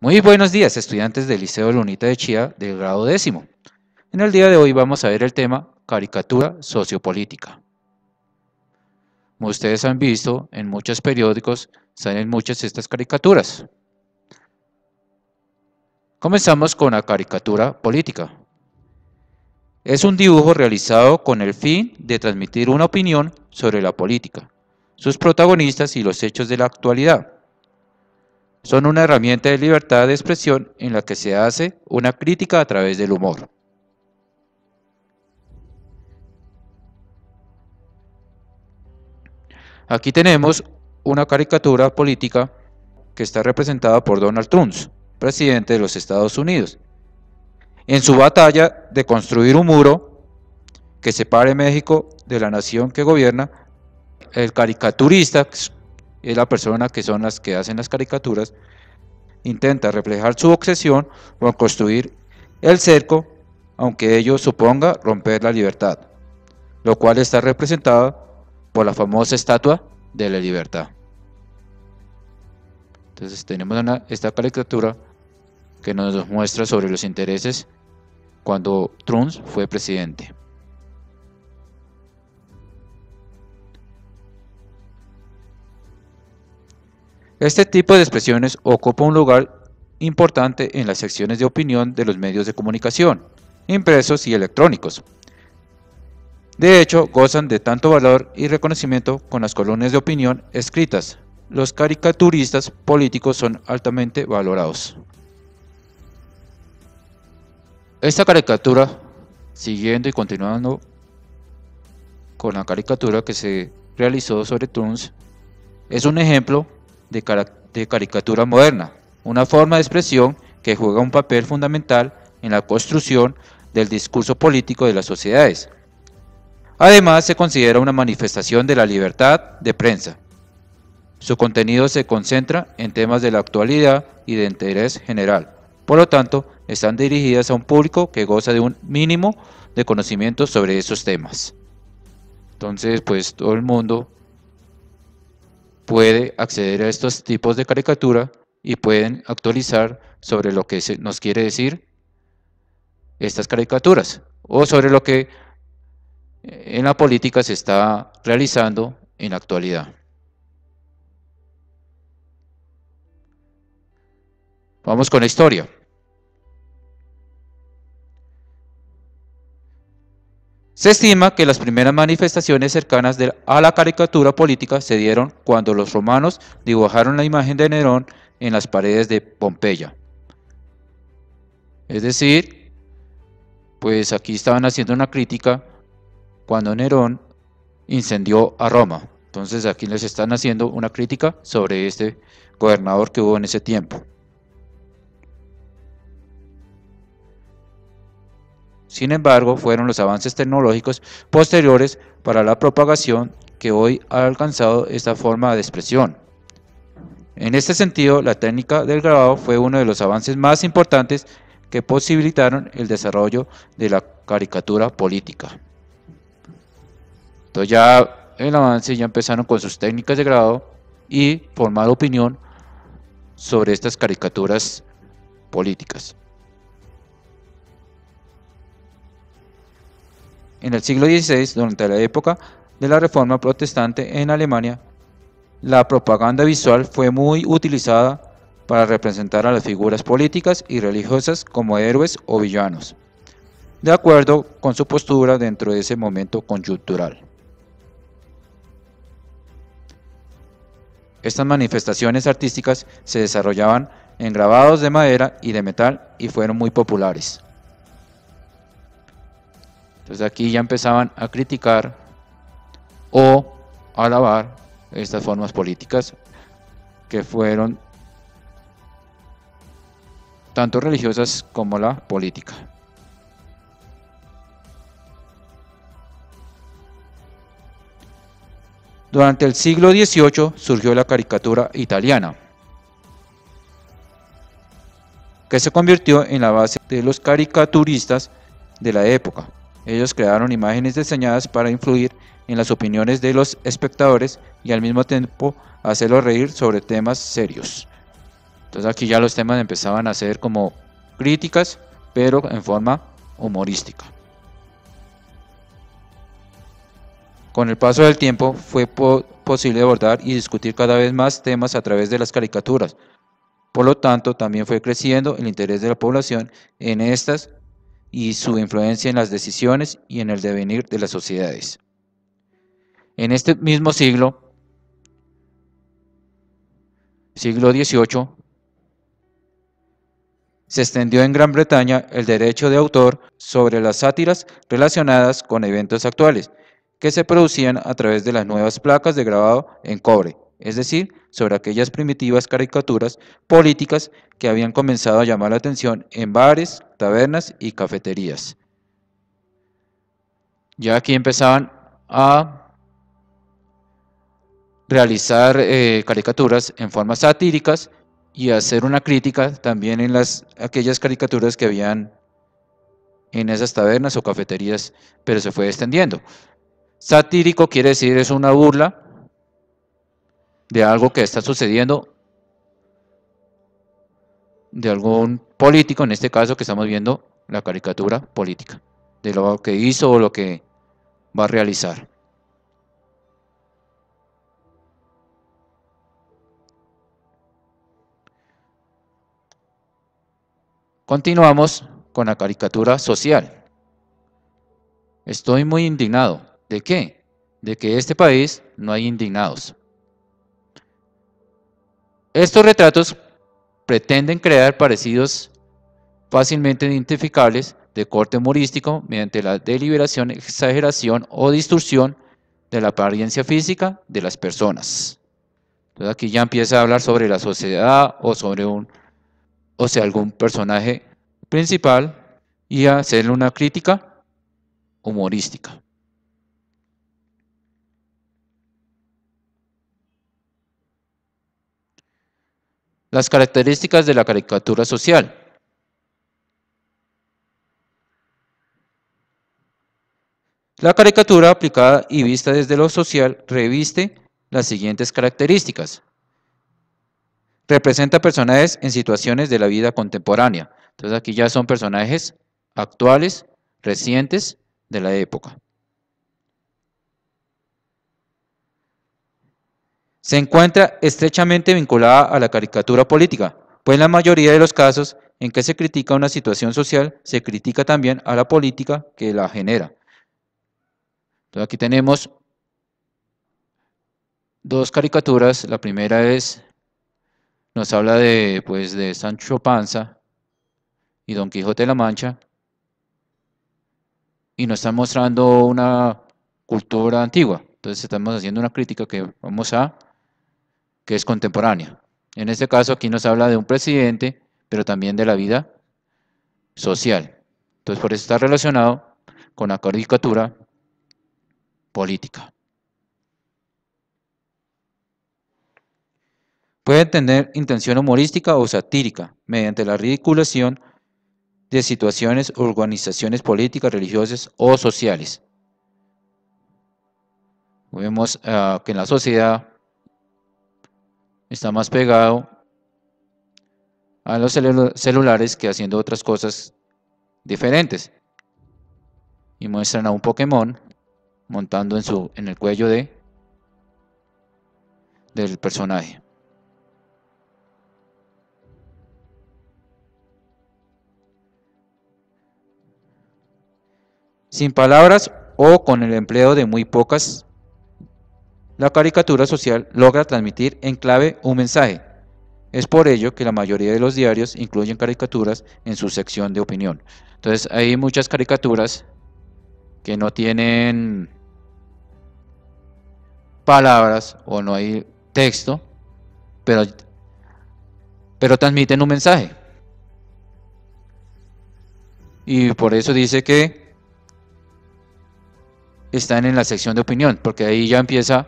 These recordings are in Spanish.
Muy buenos días, estudiantes del Liceo Lunita de Chía del grado 10º. En el día de hoy vamos a ver el tema caricatura sociopolítica. Como ustedes han visto, en muchos periódicos salen muchas de estas caricaturas. Comenzamos con la caricatura política. Es un dibujo realizado con el fin de transmitir una opinión sobre la política, sus protagonistas y los hechos de la actualidad. Son una herramienta de libertad de expresión en la que se hace una crítica a través del humor. Aquí tenemos una caricatura política que está representada por Donald Trump, presidente de los Estados Unidos. En su batalla de construir un muro que separe México de la nación que gobierna, el caricaturista, es la persona que son las que hacen las caricaturas, intenta reflejar su obsesión por construir el cerco, aunque ello suponga romper la libertad, lo cual está representado por la famosa estatua de la libertad. Entonces tenemos esta caricatura que nos muestra sobre los intereses cuando Trump fue presidente. Este tipo de expresiones ocupa un lugar importante en las secciones de opinión de los medios de comunicación, impresos y electrónicos. De hecho, gozan de tanto valor y reconocimiento con las columnas de opinión escritas. Los caricaturistas políticos son altamente valorados. Esta caricatura, siguiendo y continuando con la caricatura que se realizó sobre Trump, es un ejemplo de caricatura moderna, una forma de expresión que juega un papel fundamental en la construcción del discurso político de las sociedades. Además, se considera una manifestación de la libertad de prensa. Su contenido se concentra en temas de la actualidad y de interés general. Por lo tanto, están dirigidas a un público que goza de un mínimo de conocimiento sobre esos temas. Entonces, pues todo el mundo puede acceder a estos tipos de caricatura y pueden actualizar sobre lo que nos quiere decir estas caricaturas o sobre lo que en la política se está realizando en la actualidad. Vamos con la historia. Se estima que las primeras manifestaciones cercanas a la caricatura política se dieron cuando los romanos dibujaron la imagen de Nerón en las paredes de Pompeya. Es decir, pues aquí estaban haciendo una crítica cuando Nerón incendió a Roma. Entonces aquí les están haciendo una crítica sobre este gobernador que hubo en ese tiempo. Sin embargo, fueron los avances tecnológicos posteriores para la propagación que hoy ha alcanzado esta forma de expresión. En este sentido, la técnica del grabado fue uno de los avances más importantes que posibilitaron el desarrollo de la caricatura política. Entonces ya el avance ya empezaron con sus técnicas de grabado y formar opinión sobre estas caricaturas políticas. En el siglo XVI, durante la época de la Reforma Protestante en Alemania, la propaganda visual fue muy utilizada para representar a las figuras políticas y religiosas como héroes o villanos, de acuerdo con su postura dentro de ese momento coyuntural. Estas manifestaciones artísticas se desarrollaban en grabados de madera y de metal y fueron muy populares. Entonces aquí ya empezaban a criticar o a alabar estas formas políticas que fueron tanto religiosas como la política. Durante el siglo XVIII surgió la caricatura italiana, que se convirtió en la base de los caricaturistas de la época. Ellos crearon imágenes diseñadas para influir en las opiniones de los espectadores y al mismo tiempo hacerlos reír sobre temas serios. Entonces aquí ya los temas empezaban a ser como críticas, pero en forma humorística. Con el paso del tiempo fue posible abordar y discutir cada vez más temas a través de las caricaturas. Por lo tanto, también fue creciendo el interés de la población en estas y su influencia en las decisiones y en el devenir de las sociedades. En este mismo siglo XVIII, se extendió en Gran Bretaña el derecho de autor sobre las sátiras relacionadas con eventos actuales, que se producían a través de las nuevas placas de grabado en cobre, es decir, sobre aquellas primitivas caricaturas políticas que habían comenzado a llamar la atención en bares, tabernas y cafeterías. Ya aquí empezaban a realizar caricaturas en formas satíricas y hacer una crítica también en aquellas caricaturas que habían en esas tabernas o cafeterías, pero se fue extendiendo. Satírico quiere decir es una burla de algo que está sucediendo, de algún político, en este caso que estamos viendo la caricatura política, de lo que hizo o lo que va a realizar. Continuamos con la caricatura social. Estoy muy indignado. ¿De qué? De que en este país no hay indignados. Estos retratos pretenden crear parecidos fácilmente identificables de corte humorístico mediante la deliberación, exageración o distorsión de la apariencia física de las personas. Entonces aquí ya empieza a hablar sobre la sociedad o sobre algún personaje principal y a hacerle una crítica humorística. Las características de la caricatura social. La caricatura aplicada y vista desde lo social reviste las siguientes características. Representa personajes en situaciones de la vida contemporánea. Entonces aquí ya son personajes actuales, recientes de la época. Se encuentra estrechamente vinculada a la caricatura política, pues en la mayoría de los casos en que se critica una situación social, se critica también a la política que la genera. Entonces aquí tenemos dos caricaturas. La primera nos habla de Sancho Panza y Don Quijote de la Mancha, y nos está mostrando una cultura antigua. Entonces estamos haciendo una crítica que es contemporánea. En este caso aquí nos habla de un presidente, pero también de la vida social. Entonces por eso está relacionado con la caricatura política. Puede tener intención humorística o satírica mediante la ridiculación de situaciones o organizaciones políticas, religiosas o sociales. Vemos que en la sociedad está más pegado a los celulares que haciendo otras cosas diferentes. Y muestran a un Pokémon montando en el cuello del personaje. Sin palabras o con el empleo de muy pocas, la caricatura social logra transmitir en clave un mensaje. Es por ello que la mayoría de los diarios incluyen caricaturas en su sección de opinión. Entonces hay muchas caricaturas que no tienen palabras o no hay texto, pero transmiten un mensaje. Y por eso dice que están en la sección de opinión, porque ahí ya empieza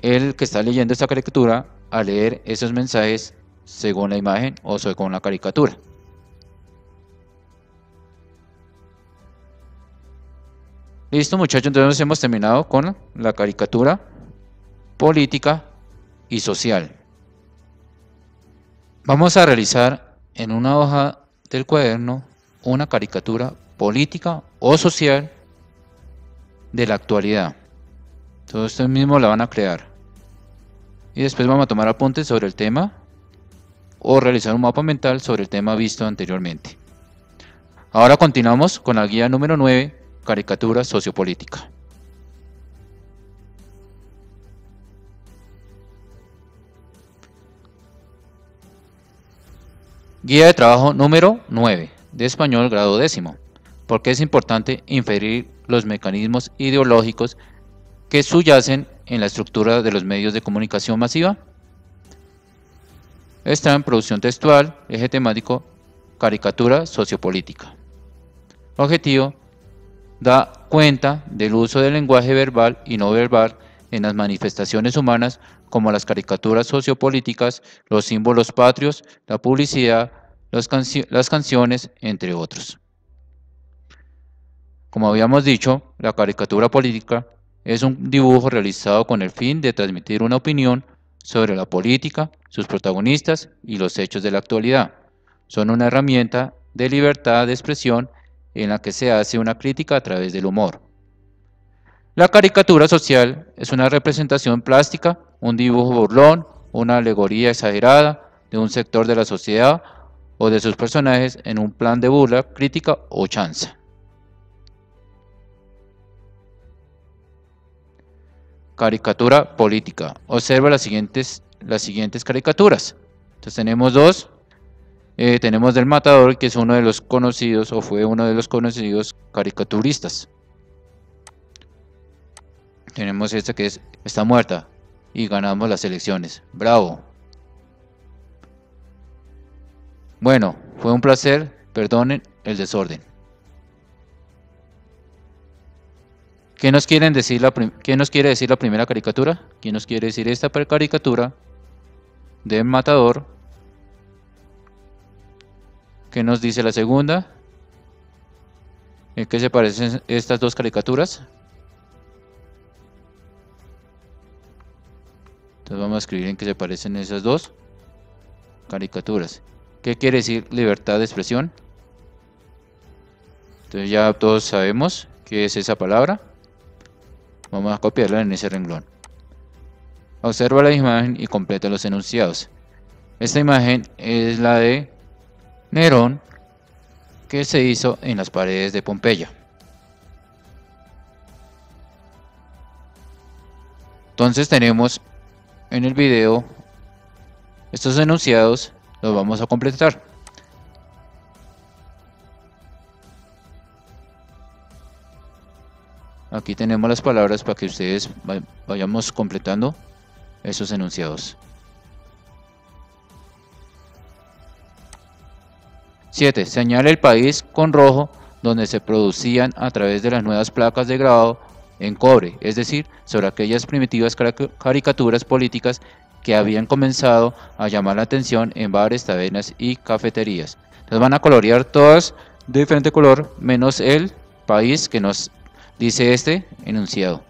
el que está leyendo esta caricatura a leer esos mensajes según la imagen o según la caricatura. Listo, muchachos, entonces hemos terminado con la caricatura política y social. Vamos a realizar en una hoja del cuaderno una caricatura política o social de la actualidad. Todos ustedes mismos la van a crear. Y después vamos a tomar apuntes sobre el tema o realizar un mapa mental sobre el tema visto anteriormente. Ahora continuamos con la guía número 9, caricatura sociopolítica. Guía de trabajo número 9, de español grado décimo. ¿Por qué es importante inferir los mecanismos ideológicos que subyacen en la estructura de los medios de comunicación masiva? Está en producción textual, eje temático, caricatura sociopolítica. Objetivo: da cuenta del uso del lenguaje verbal y no verbal en las manifestaciones humanas como las caricaturas sociopolíticas, los símbolos patrios, la publicidad, las canciones, entre otros. Como habíamos dicho, la caricatura política es un dibujo realizado con el fin de transmitir una opinión sobre la política, sus protagonistas y los hechos de la actualidad. Son una herramienta de libertad de expresión en la que se hace una crítica a través del humor. La caricatura social es una representación plástica, un dibujo burlón, una alegoría exagerada de un sector de la sociedad o de sus personajes en un plan de burla, crítica o chanza. Caricatura política. Observa las siguientes caricaturas. Entonces tenemos dos. Tenemos del Matador, que es uno de los conocidos o fue uno de los conocidos caricaturistas. Tenemos esta que es Está muerta y ganamos las elecciones. ¡Bravo! Bueno, fue un placer. Perdonen el desorden. ¿Qué nos quiere decir la primera caricatura? ¿Qué nos quiere decir esta caricatura de Matador? ¿Qué nos dice la segunda? ¿En qué se parecen estas dos caricaturas? Entonces vamos a escribir en qué se parecen esas dos caricaturas. ¿Qué quiere decir libertad de expresión? Entonces ya todos sabemos qué es esa palabra. Vamos a copiarla en ese renglón. Observa la imagen y completa los enunciados. Esta imagen es la de Nerón, que se hizo en las paredes de Pompeya. Entonces tenemos en el video estos enunciados, los vamos a completar. Aquí tenemos las palabras para que ustedes vayamos completando esos enunciados. 7. Señala el país con rojo donde se producían a través de las nuevas placas de grabado en cobre, es decir, sobre aquellas primitivas caricaturas políticas que habían comenzado a llamar la atención en bares, tabernas y cafeterías. Entonces van a colorear todas de diferente color, menos el país que nos dice este enunciado.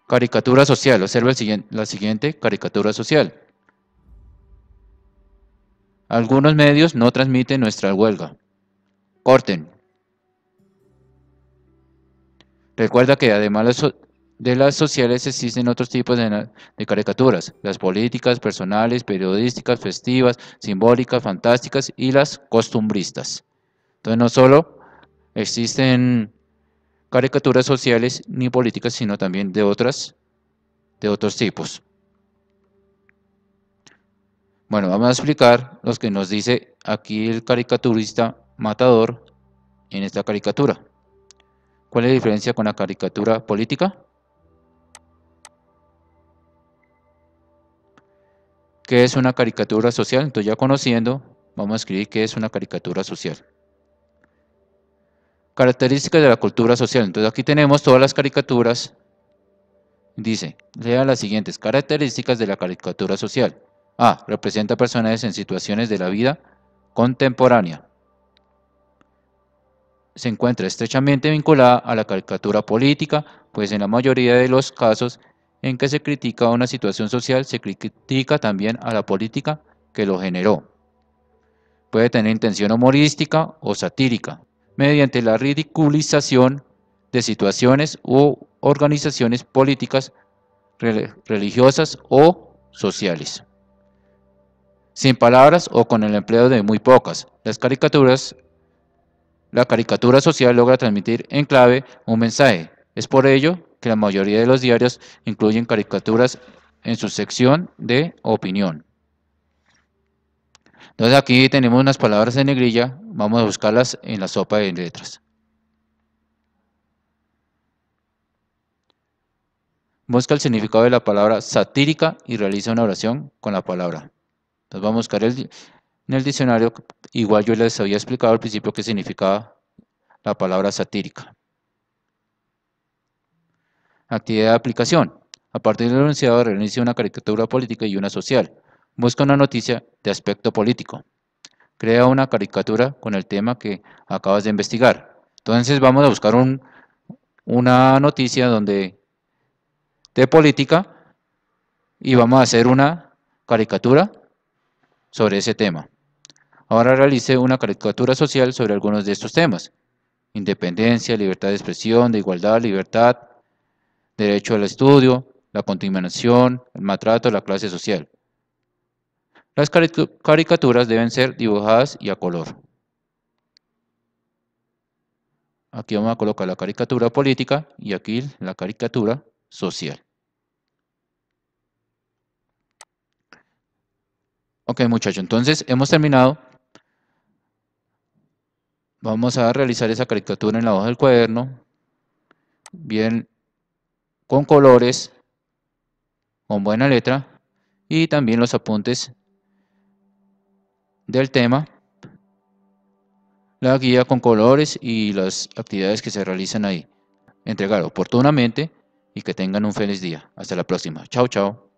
Caricatura social. Observa la siguiente caricatura social. Algunos medios no transmiten nuestra huelga. Corten. Recuerda que además de las sociales existen otros tipos de caricaturas. Las políticas, personales, periodísticas, festivas, simbólicas, fantásticas y las costumbristas. Entonces no solo existen caricaturas sociales ni políticas, sino también de otros tipos. Bueno, vamos a explicar los que nos dice aquí el caricaturista Matador en esta caricatura. ¿Cuál es la diferencia con la caricatura política? ¿Qué es una caricatura social? Entonces ya conociendo, vamos a escribir qué es una caricatura social. Características de la cultura social. Entonces aquí tenemos todas las caricaturas. Dice, lea las siguientes características de la caricatura social. A. Representa personajes en situaciones de la vida contemporánea. Se encuentra estrechamente vinculada a la caricatura política, pues en la mayoría de los casos en que se critica una situación social, se critica también a la política que lo generó. Puede tener intención humorística o satírica, mediante la ridiculización de situaciones u organizaciones políticas, religiosas o sociales. Sin palabras o con el empleo de muy pocas, la caricatura social logra transmitir en clave un mensaje. Es por ello que la mayoría de los diarios incluyen caricaturas en su sección de opinión. Entonces aquí tenemos unas palabras en negrilla, vamos a buscarlas en la sopa de letras. Busca el significado de la palabra satírica y realiza una oración con la palabra. Entonces vamos a buscar en el diccionario, igual yo les había explicado al principio qué significaba la palabra satírica. Actividad de aplicación. A partir del enunciado realiza una caricatura política y una social. Busca una noticia de aspecto político. Crea una caricatura con el tema que acabas de investigar. Entonces vamos a buscar una noticia de política y vamos a hacer una caricatura sobre ese tema. Ahora realice una caricatura social sobre algunos de estos temas. Independencia, libertad de expresión, de igualdad, libertad, derecho al estudio, la contaminación, el maltrato, la clase social. Las caricaturas deben ser dibujadas y a color. Aquí vamos a colocar la caricatura política y aquí la caricatura social. Ok, muchachos, entonces hemos terminado. Vamos a realizar esa caricatura en la hoja del cuaderno, bien con colores, con buena letra y también los apuntes del tema, la guía con colores y las actividades que se realizan ahí. Entregar oportunamente y que tengan un feliz día. Hasta la próxima. Chao, chao.